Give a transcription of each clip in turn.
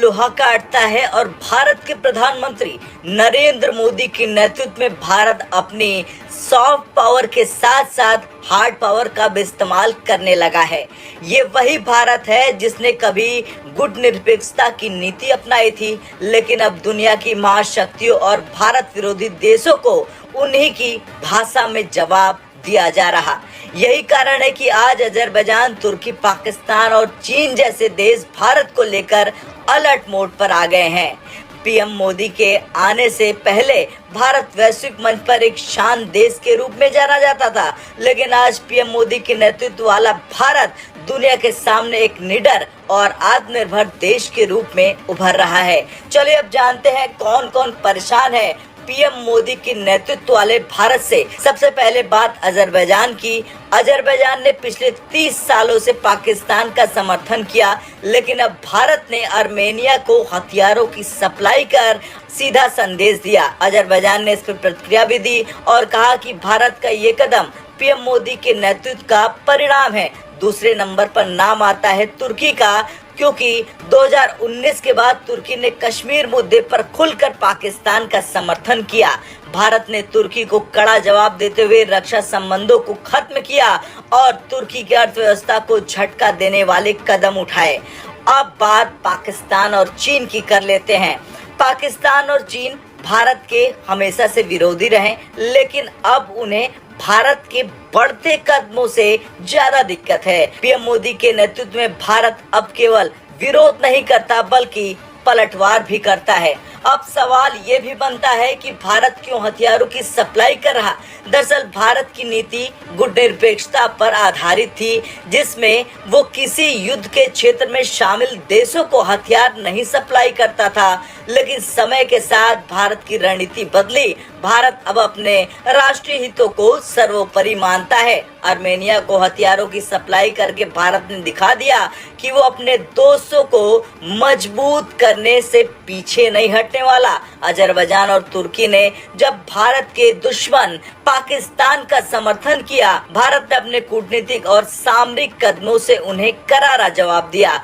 लोहा काटता है और भारत के प्रधानमंत्री नरेंद्र मोदी के नेतृत्व में भारत अपनी सॉफ्ट पावर के साथ साथ हार्ड पावर का भी इस्तेमाल करने लगा है। ये वही भारत है जिसने कभी गुट निरपेक्षता की नीति अपनाई थी, लेकिन अब दुनिया की महाशक्तियों और भारत विरोधी देशों को उन्हीं की भाषा में जवाब दिया जा रहा। यही कारण है कि आज अजरबैजान, तुर्की, पाकिस्तान और चीन जैसे देश भारत को लेकर अलर्ट मोड पर आ गए हैं। पीएम मोदी के आने से पहले भारत वैश्विक मंच पर एक शांत देश के रूप में जाना जाता था, लेकिन आज पीएम मोदी के नेतृत्व वाला भारत दुनिया के सामने एक निडर और आत्मनिर्भर देश के रूप में उभर रहा है। चलिए अब जानते हैं कौन कौन परेशान है पीएम मोदी के नेतृत्व वाले भारत से। सबसे पहले बात अजरबैजान की। अजरबैजान ने पिछले 30 सालों से पाकिस्तान का समर्थन किया, लेकिन अब भारत ने आर्मेनिया को हथियारों की सप्लाई कर सीधा संदेश दिया। अजरबैजान ने इस पर प्रतिक्रिया भी दी और कहा कि भारत का ये कदम पीएम मोदी के नेतृत्व का परिणाम है। दूसरे नंबर पर नाम आता है तुर्की का, क्योंकि 2019 के बाद तुर्की ने कश्मीर मुद्दे पर खुलकर पाकिस्तान का समर्थन किया। भारत ने तुर्की को कड़ा जवाब देते हुए रक्षा संबंधों को खत्म किया और तुर्की की अर्थव्यवस्था को झटका देने वाले कदम उठाए। अब बात पाकिस्तान और चीन की कर लेते हैं। पाकिस्तान और चीन भारत के हमेशा से विरोधी रहे, लेकिन अब उन्हें भारत के बढ़ते कदमों से ज्यादा दिक्कत है। पीएम मोदी के नेतृत्व में भारत अब केवल विरोध नहीं करता बल्कि पलटवार भी करता है। अब सवाल ये भी बनता है कि भारत क्यों हथियारों की सप्लाई कर रहा। दरअसल भारत की नीति गुट निरपेक्षता पर आधारित थी, जिसमें वो किसी युद्ध के क्षेत्र में शामिल देशों को हथियार नहीं सप्लाई करता था। लेकिन समय के साथ भारत की रणनीति बदली। भारत अब अपने राष्ट्रीय हितों को सर्वोपरि मानता है। आर्मेनिया को हथियारों की सप्लाई करके भारत ने दिखा दिया कि वो अपने दोस्तों को मजबूत करने से पीछे नहीं हटने वाला। अजरबैजान और तुर्की ने जब भारत के दुश्मन पाकिस्तान का समर्थन किया, भारत ने अपने कूटनीतिक और सामरिक कदमों से उन्हें करारा जवाब दिया।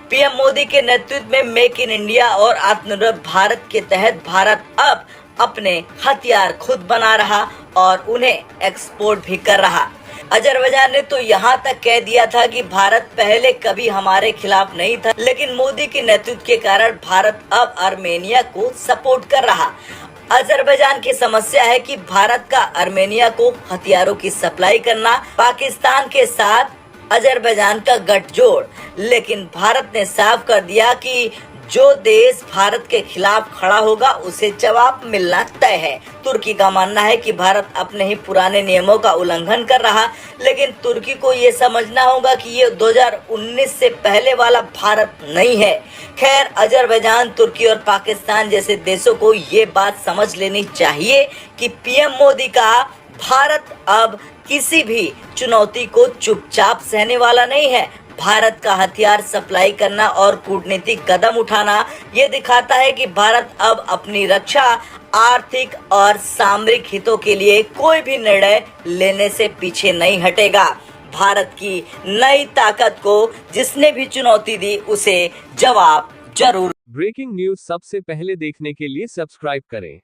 पीएम मोदी के नेतृत्व में मेक इन इंडिया और आत्मनिर्भर भारत के तहत भारत अब अपने हथियार खुद बना रहा और उन्हें एक्सपोर्ट भी कर रहा। अजरबैजान ने तो यहाँ तक कह दिया था कि भारत पहले कभी हमारे खिलाफ नहीं था, लेकिन मोदी के नेतृत्व के कारण भारत अब आर्मेनिया को सपोर्ट कर रहा। अजरबैजान की समस्या है कि भारत का आर्मेनिया को हथियारों की सप्लाई करना, पाकिस्तान के साथ अजरबैजान का गठजोड़, लेकिन भारत ने साफ कर दिया कि जो देश भारत के खिलाफ खड़ा होगा उसे जवाब मिलना तय है। तुर्की का मानना है कि भारत अपने ही पुराने नियमों का उल्लंघन कर रहा, लेकिन तुर्की को ये समझना होगा कि ये 2019 से पहले वाला भारत नहीं है। खैर, अजरबैजान, तुर्की और पाकिस्तान जैसे देशों को ये बात समझ लेनी चाहिए कि पीएम मोदी का भारत अब किसी भी चुनौती को चुपचाप सहने वाला नहीं है। भारत का हथियार सप्लाई करना और कूटनीतिक कदम उठाना ये दिखाता है कि भारत अब अपनी रक्षा, आर्थिक और सामरिक हितों के लिए कोई भी निर्णय लेने से पीछे नहीं हटेगा। भारत की नई ताकत को जिसने भी चुनौती दी उसे जवाब जरूर। ब्रेकिंग न्यूज सबसे पहले देखने के लिए सब्सक्राइब करें।